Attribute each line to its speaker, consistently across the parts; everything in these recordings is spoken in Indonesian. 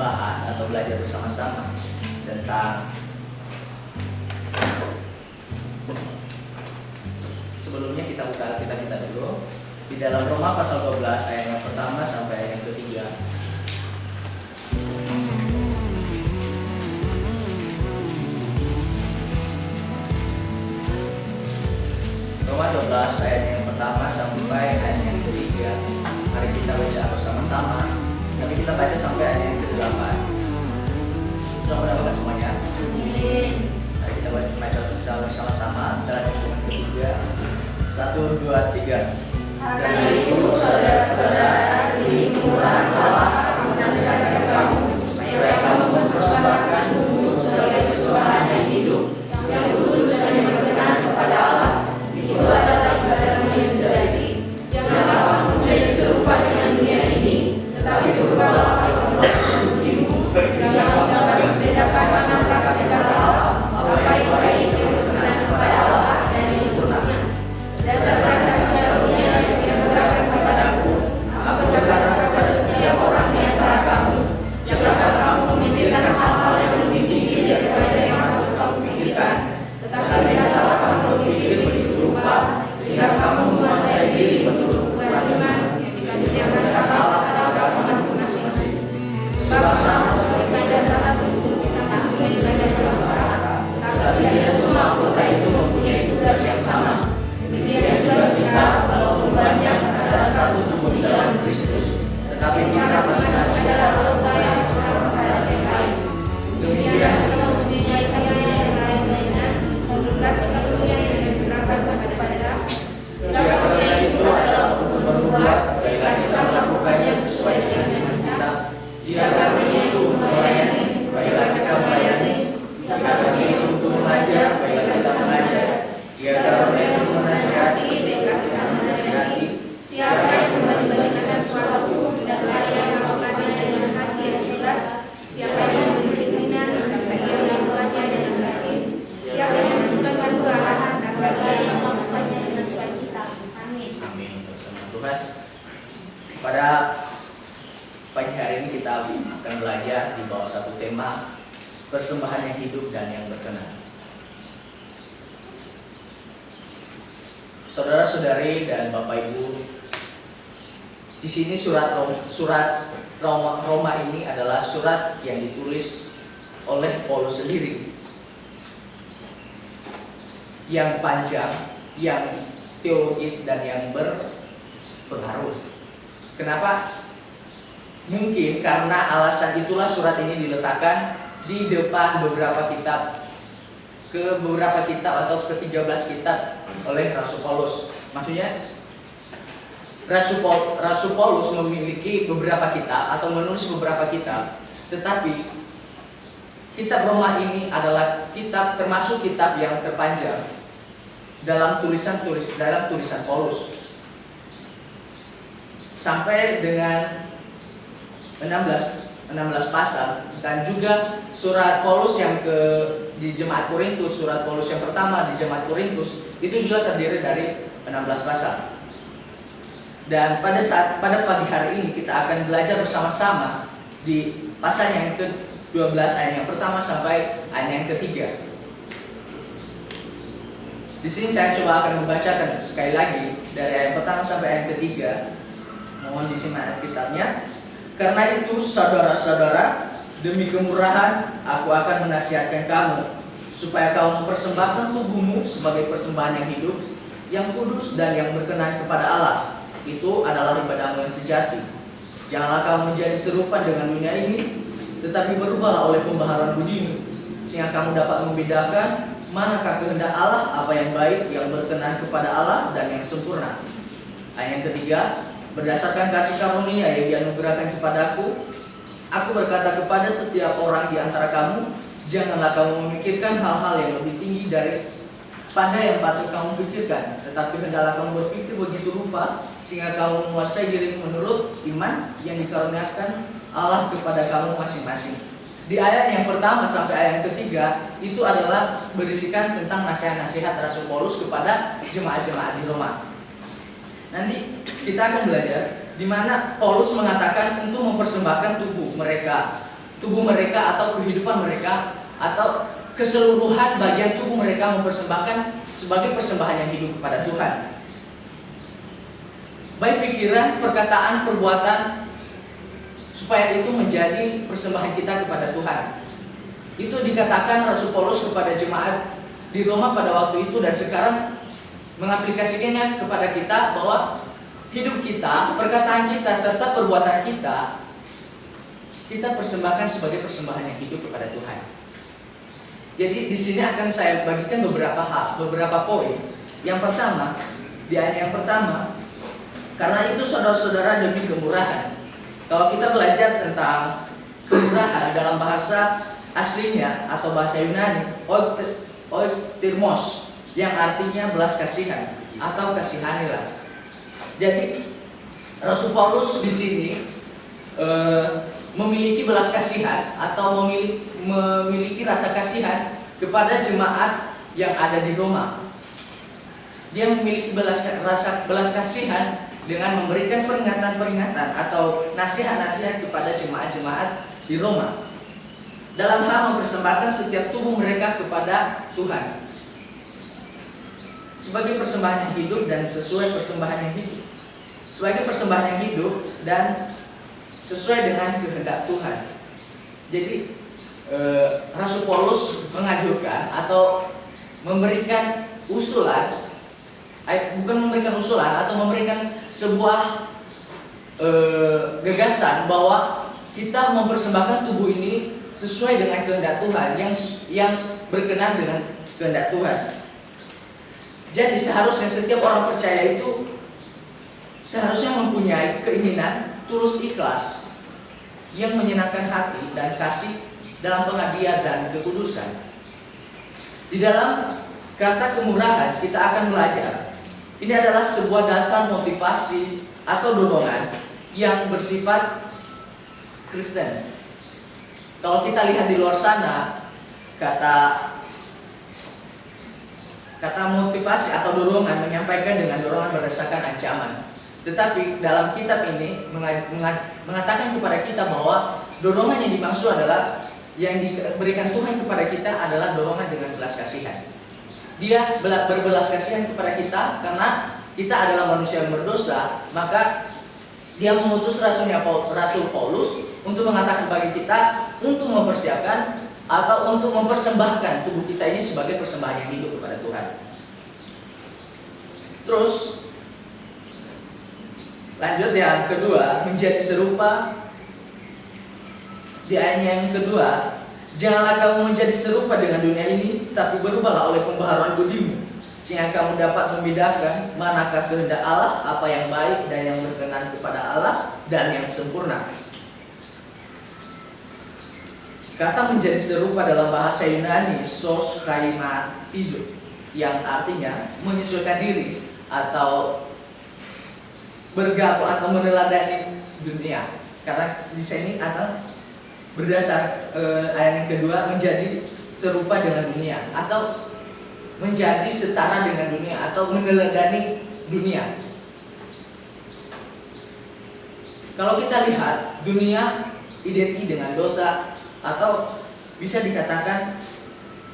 Speaker 1: membahas atau belajar bersama-sama tentang sebelumnya kita buka Alkitab kita dulu di dalam Roma pasal 12 ayat yang pertama sampai ayat yang ketiga. Roma 12 ayat yang pertama sampai ayat yang ketiga. Mari kita baca bersama-sama. Tapi kita baca sampai ayat yang ke-8. Sudah mendapatkan semuanya? Mari kita baca bersama-sama dalam hitungan ketiga. 1, 2, 3.
Speaker 2: Karena itu, saudara-saudara, demi kemurahan Allah, aku menasihatkan kamu supaya kamu mempersembahkan tubuh sebagai persembahan yang hidup, yang kudus dan yang berkenan kepada Allah. Itu adalah ibadahmu yang sejati. Janganlah kamu menjadi serupa dengan dunia ini, tetapi berubahlah oleh pemrosesan budimu, sehingga kamu dapat membedakan manakah perintah Allah, apa yang baik, yang berkenan kepada Allah, dan yang sempurna. Berdasarkan kasih karunia yang berikan kepadaku, aku berkata kepada setiap orang di antara kamu, janganlah kamu memikirkan hal-hal yang lebih tinggi daripada yang harus kamu pikirkan, tetapi hendaklah kamu berpikir begitu rupa, sehingga kamu menguasai diri menurut ukuran iman yang dikaruniakan Allah pada kamu masing-masing. Sebab sama seperti ada satu tubuh kita mempunyai banyak anggota, tetapi tidak semua anggota itu mempunyai tugas yang sama. Demikian juga kita, walaupun banyak, adalah satu tubuh di dalam Kristus, tetapi kita masing-masing adalah anggota yang satu pada yang lain. Demikian kita mempunyai karunia yang lain-lainnya, tugas karunia yang diberikan kepada kita. Setiap karunia itu adalah untuk berbuat, baiklah kita melakukannya sesuai dengan iman kita. Jika karunia itu untuk melayani, baiklah kita melayani. Jika karunia itu untuk mengajar, baiklah kita mengajar. Jika karunia itu menasihati, baiklah kita menasihati. Siapa yang membagi-bagikan sesuatu dan yang melakukannya dengan hati yang jelas, siapa yang memberi pimpinan dan ia melakukannya dengan baik, siapa yang menunjukkan kemurahan dan ia yang melakukannya dengan sukacita. Amin.
Speaker 1: Amin. Tuhan, pada pagi hari ini kita akan belajar di bawah satu tema persembahan yang hidup dan yang berkenan. Saudara-saudari dan Bapak Ibu, di sini surat Roma ini adalah surat yang ditulis oleh Paulus sendiri, yang panjang, yang teologis dan yang berpengaruh. Kenapa? Mungkin karena alasan itulah surat ini diletakkan di depan beberapa kitab atau ke-13 kitab oleh Rasul Paulus. Maksudnya Rasul Paulus memiliki beberapa kitab atau menulis beberapa kitab, tetapi kitab Roma ini adalah kitab termasuk kitab yang terpanjang dalam tulisan Paulus, sampai dengan 16 pasal. Dan juga surat Paulus yang di Jemaat Korintus, surat Paulus yang pertama di Jemaat Korintus itu juga terdiri dari 16 pasal. Dan pada pagi hari ini kita akan belajar bersama-sama di pasal yang ke-12 ayat yang pertama sampai ayat yang ketiga. Di sini saya coba akan membacakan sekali lagi dari ayat pertama sampai ayat ketiga. Mohon disimak kitabnya. Karena itu saudara-saudara, demi kemurahan aku akan menasihatkan kamu supaya kamu mempersembahkan tubuhmu sebagai persembahan yang hidup, yang kudus dan yang berkenan kepada Allah. Itu adalah ibadahmu yang sejati. Janganlah kamu menjadi serupa dengan dunia ini, tetapi berubahlah oleh pembaharuan budimu, sehingga kamu dapat membedakan manakah kehendak Allah, apa yang baik, yang berkenan kepada Allah dan yang sempurna. Ayat yang ketiga, berdasarkan kasih karunia yang dianugerahkan kepadaku, aku berkata kepada setiap orang di antara kamu, janganlah kamu memikirkan hal-hal yang lebih tinggi daripada yang patut kamu pikirkan, tetapi hendaklah kamu berpikir begitu rupa, sehingga kamu menguasai dirimu menurut iman yang dikaruniakan Allah kepada kamu masing-masing. Di ayat yang pertama sampai ayat yang ketiga itu adalah berisikan tentang nasihat-nasihat Rasul Paulus kepada jemaat-jemaat di Roma. Nanti kita akan belajar di mana Paulus mengatakan untuk mempersembahkan tubuh mereka tubuh mereka atau kehidupan mereka atau keseluruhan bagian tubuh mereka mempersembahkan sebagai persembahan yang hidup kepada Tuhan. Baik pikiran, perkataan, perbuatan, supaya itu menjadi persembahan kita kepada Tuhan. Itu dikatakan Rasul Paulus kepada jemaat di Roma pada waktu itu, dan sekarang mengaplikasikannya kepada kita bahwa hidup kita, perkataan kita, serta perbuatan kita persembahkan sebagai persembahan yang hidup kepada Tuhan. Jadi di sini akan saya bagikan beberapa poin. Yang pertama, di ayat yang pertama, karena itu saudara-saudara demi kemurahan. Kalau kita belajar tentang kemurahan dalam bahasa aslinya atau bahasa Yunani, oiktirmos, yang artinya belas kasihan atau kasihanilah. Jadi Rasul Paulus di sini memiliki belas kasihan atau memiliki rasa kasihan kepada jemaat yang ada di Roma. Dia memiliki rasa belas kasihan dengan memberikan peringatan-peringatan atau nasihat-nasihat kepada jemaat-jemaat di Roma dalam hal mempersembahkan setiap tubuh mereka kepada Tuhan sebagai persembahan yang hidup dan sesuai persembahan yang hidup, sebagai persembahan yang hidup dan sesuai dengan kehendak Tuhan. Jadi Rasul Paulus mengajukan atau memberikan usulan, bukan memberikan usulan atau memberikan sebuah gagasan bahwa kita mempersembahkan tubuh ini sesuai dengan kehendak Tuhan, yang berkenan dengan kehendak Tuhan. Jadi seharusnya setiap orang percaya itu seharusnya mempunyai keinginan tulus ikhlas yang menyenangkan hati dan kasih dalam pengabdian dan kekudusan. Di dalam kata kemurahan kita akan belajar, ini adalah sebuah dasar motivasi atau dorongan yang bersifat Kristen. Kalau kita lihat di luar sana, kata motivasi atau dorongan menyampaikan dengan dorongan berdasarkan ancaman. Tetapi dalam kitab ini mengatakan kepada kita bahwa dorongan yang dimaksud adalah yang diberikan Tuhan kepada kita adalah dorongan dengan belas kasihan. Dia berbelas kasihan kepada kita karena kita adalah manusia yang berdosa, maka dia mengutus Rasul Paulus untuk mengatakan bagi kita untuk mempersiapkan atau untuk mempersembahkan tubuh kita ini sebagai persembahan yang hidup kepada Tuhan. Terus lanjut yang kedua, menjadi serupa. Di ayat yang kedua, janganlah kamu menjadi serupa dengan dunia ini, tapi berubahlah oleh pembaharuan budimu, sehingga kamu dapat membedakan manakah kehendak Allah, apa yang baik dan yang berkenan kepada Allah dan yang sempurna. Kata menjadi serupa dalam bahasa Yunani sos kaimatizo, yang artinya menyesuaikan diri atau bergabung atau meneladani dunia. Karena di sini atau berdasar ayat yang kedua, menjadi serupa dengan dunia atau menjadi setara dengan dunia atau meneladani dunia. Kalau kita lihat, dunia identik dengan dosa atau bisa dikatakan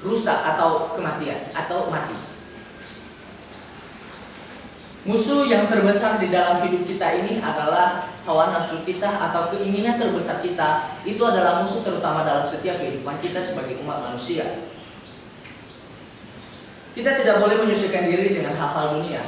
Speaker 1: rusak atau kematian atau mati. Musuh yang terbesar di dalam hidup kita ini adalah hawa nafsu kita atau keinginan terbesar kita. Itu adalah musuh terutama dalam setiap kehidupan kita sebagai umat manusia. Kita tidak boleh menyesuaikan diri dengan hal-hal dunia.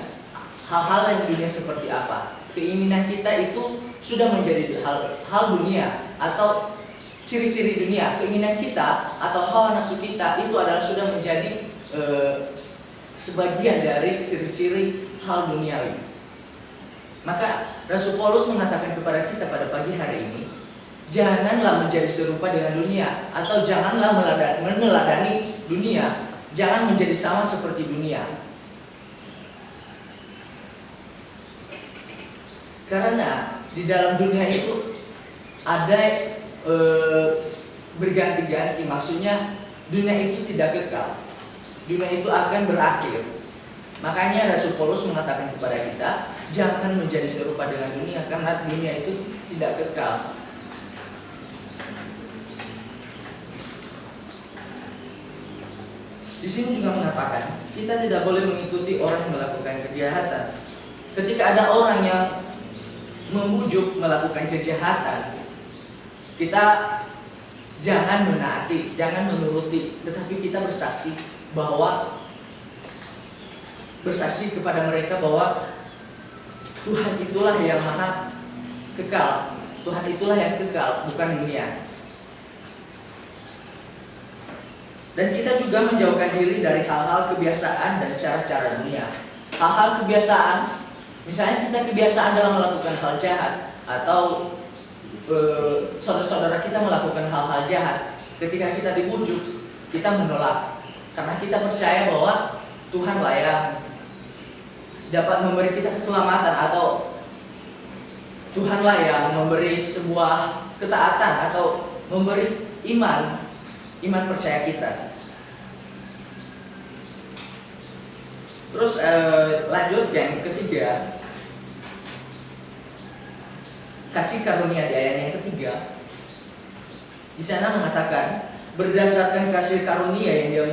Speaker 1: Hal-hal yang dunia seperti apa? Keinginan kita itu sudah menjadi hal dunia atau ciri-ciri dunia. Keinginan kita atau hawa nafsu kita itu adalah sudah menjadi sebagian dari ciri-ciri hal duniawi. Maka Rasul Paulus mengatakan kepada kita pada pagi hari ini, janganlah menjadi serupa dengan dunia atau janganlah meneladani dunia, jangan menjadi sama seperti dunia. Karena di dalam dunia itu ada berganti-ganti, maksudnya dunia itu tidak kekal. Dunia itu akan berakhir. Makanya Rasul Paulus mengatakan kepada kita, jangan menjadi serupa dengan dunia karena dunia itu tidak kekal. Di sini juga mengatakan kita tidak boleh mengikuti orang yang melakukan kejahatan. Ketika ada orang yang membujuk melakukan kejahatan, kita jangan menaati, jangan menuruti, tetapi kita bersaksi kepada mereka bahwa Tuhan itulah yang maha kekal, Tuhan itulah yang kekal, bukan dunia. Dan kita juga menjauhkan diri dari hal-hal kebiasaan dan cara-cara dunia. Hal-hal kebiasaan, misalnya kita kebiasaan dalam melakukan hal jahat, atau saudara-saudara kita melakukan hal-hal jahat. Ketika kita dibujuk, kita menolak, karena kita percaya bahwa Tuhanlah yang dapat memberi kita keselamatan, atau Tuhanlah yang memberi sebuah ketaatan atau memberi iman percaya kita. Terus lanjut yang ketiga, kasih karunia di ayat yang ketiga. Di sana mengatakan, berdasarkan kasih karunia yang dia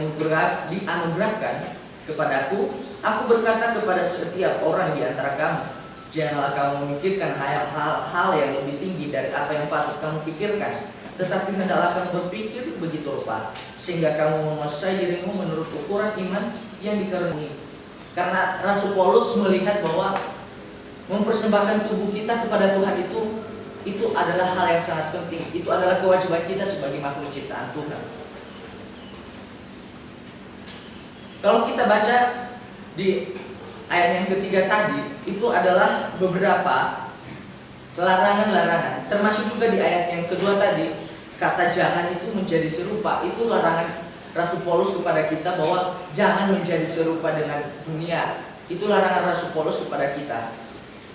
Speaker 1: dianugerahkan kepadaku, aku berkata kepada setiap orang di antara kamu, janganlah kamu memikirkan hal-hal yang lebih tinggi dari apa yang patut kamu pikirkan, tetapi hendaklah kamu berpikir begitu rupa, sehingga kamu menguasai dirimu menurut ukuran iman yang dikaruniai. Karena Rasul Paulus melihat bahwa mempersembahkan tubuh kita kepada Tuhan itu adalah hal yang sangat penting. Itu adalah kewajiban kita sebagai makhluk ciptaan Tuhan. Kalau kita baca di ayat yang ketiga tadi, itu adalah beberapa larangan-larangan. Termasuk juga di ayat yang kedua tadi, kata jangan itu menjadi serupa. Itu larangan Rasul Paulus kepada kita bahwa jangan menjadi serupa dengan dunia. Itu larangan Rasul Paulus kepada kita.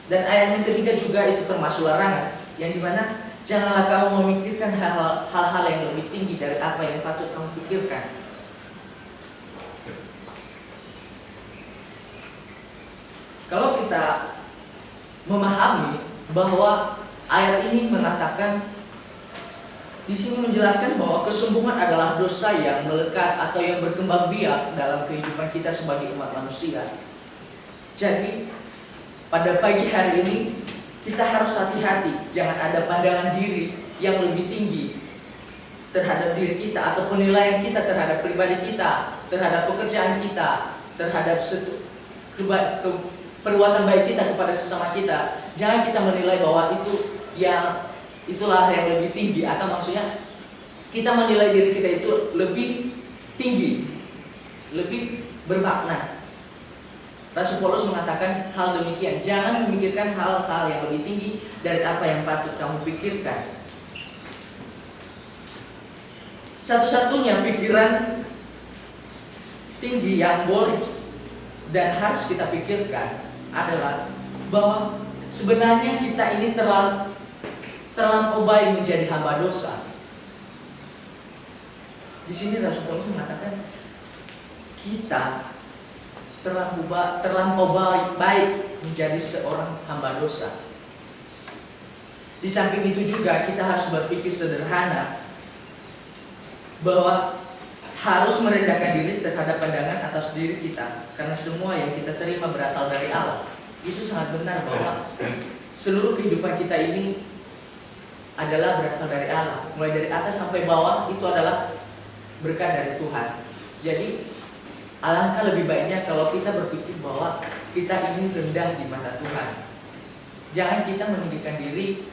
Speaker 1: Dan ayat yang ketiga juga itu termasuk larangan, yang dimana janganlah kamu memikirkan hal-hal yang lebih tinggi dari apa yang patut kamu pikirkan. Kalau kita memahami bahwa ayat ini mengatakan, di sini menjelaskan bahwa kesombongan adalah dosa yang melekat atau yang berkembang biak dalam kehidupan kita sebagai umat manusia. Jadi pada pagi hari ini kita harus hati-hati, jangan ada pandangan diri yang lebih tinggi terhadap diri kita, atau penilaian kita terhadap pribadi kita, terhadap pekerjaan kita, terhadap perbuatan baik kita kepada sesama kita. Jangan kita menilai bahwa itulah yang lebih tinggi, atau maksudnya kita menilai diri kita itu lebih tinggi, lebih bermakna. Rasul Paulus mengatakan hal demikian, jangan memikirkan hal-hal yang lebih tinggi dari apa yang patut kamu pikirkan. Satu-satunya pikiran tinggi yang boleh dan harus kita pikirkan adalah bahwa sebenarnya kita ini terlampau baik menjadi hamba dosa. Di sini Rasul Paulus mengatakan kita terlampau baik menjadi seorang hamba dosa. Di samping itu juga kita harus berpikir sederhana bahwa harus merendahkan diri terhadap pandangan atas diri kita, karena semua yang kita terima berasal dari Allah. Itu sangat benar bahwa seluruh kehidupan kita ini adalah berasal dari Allah, mulai dari atas sampai bawah itu adalah berkat dari Tuhan. Jadi alangkah lebih baiknya kalau kita berpikir bahwa kita ini rendah di mata Tuhan. Jangan kita meninggikan diri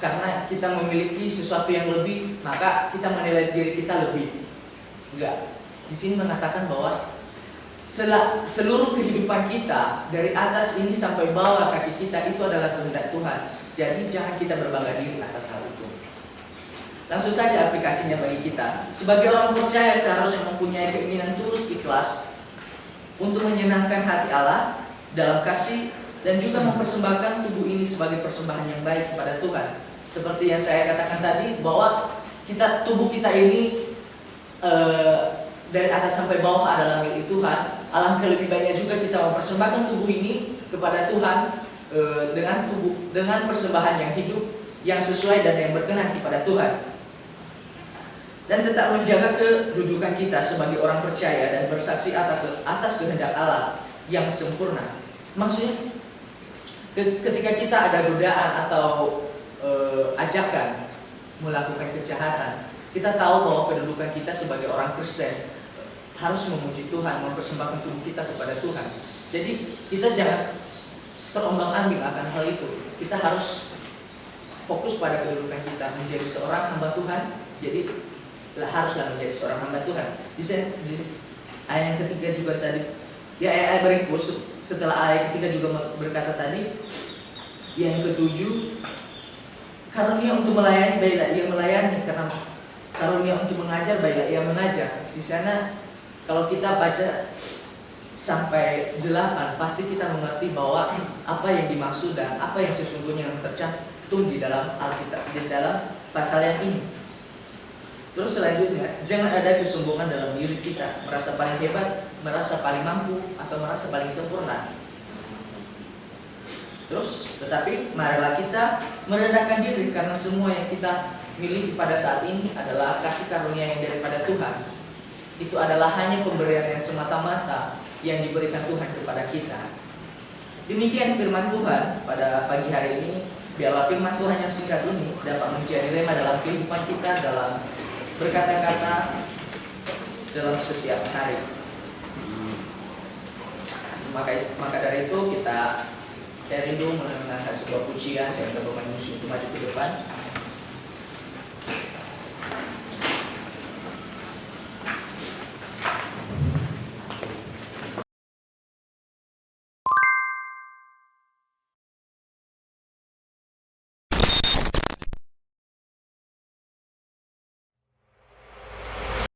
Speaker 1: karena kita memiliki sesuatu yang lebih, maka kita menilai diri kita lebih. Enggak. Di sini mengatakan bahwa seluruh kehidupan kita dari atas ini sampai bawah kaki kita itu adalah kehendak Tuhan. Jadi jangan kita berbangga diri atas hal itu. Langsung saja aplikasinya bagi kita. Sebagai orang percaya seharusnya mempunyai keinginan tulus ikhlas untuk menyenangkan hati Allah dalam kasih, dan juga mempersembahkan tubuh ini sebagai persembahan yang baik kepada Tuhan. Seperti yang saya katakan tadi, bahwa tubuh kita ini dari atas sampai bawah adalah milik Tuhan. Alangkah lebih baiknya juga kita mempersembahkan tubuh ini kepada Tuhan dengan persembahan yang hidup, yang sesuai dan yang berkenan kepada Tuhan. dan tetap menjaga kedudukan kita sebagai orang percaya dan bersaksi atas kehendak Allah yang sempurna. Maksudnya ketika kita ada godaan atau ajakan melakukan kejahatan, kita tahu bahwa kedudukan kita sebagai orang Kristen harus memuji Tuhan, mempersembahkan tubuh kita kepada Tuhan. Jadi kita jangan terombang-ambing akan hal itu. Kita harus fokus pada kedudukan kita menjadi seorang hamba Tuhan. Jadi haruslah menjadi seorang hamba Tuhan. Di ayat yang ketiga juga tadi, di ayat berikut setelah ayat ketiga juga berkata tadi, yang ketujuh, karunia untuk melayani, baiklah ia melayani, karena karunia untuk mengajar, baiklah ia mengajar. Di sana kalau kita baca sampai 8, pasti kita mengerti bahwa apa yang dimaksud dan apa yang sesungguhnya yang tercantum di dalam Alkitab, di dalam pasal yang ini. Terus selanjutnya, jangan ada kesombongan dalam diri kita, merasa paling hebat, merasa paling mampu, atau merasa paling sempurna. Terus, tetapi marilah kita merendahkan diri, karena semua yang kita miliki pada saat ini adalah kasih karunia yang daripada Tuhan. Itu adalah hanya pemberian yang semata-mata yang diberikan Tuhan kepada kita. Demikian firman Tuhan pada pagi hari ini. Biarlah firman Tuhan yang singkat ini dapat menjadi rema dalam kehidupan kita, dalam berkata-kata, dalam setiap hari. Maka dari itu saya rindu mendengarkan sebuah pujian dan bermain musik untuk maju ke depan.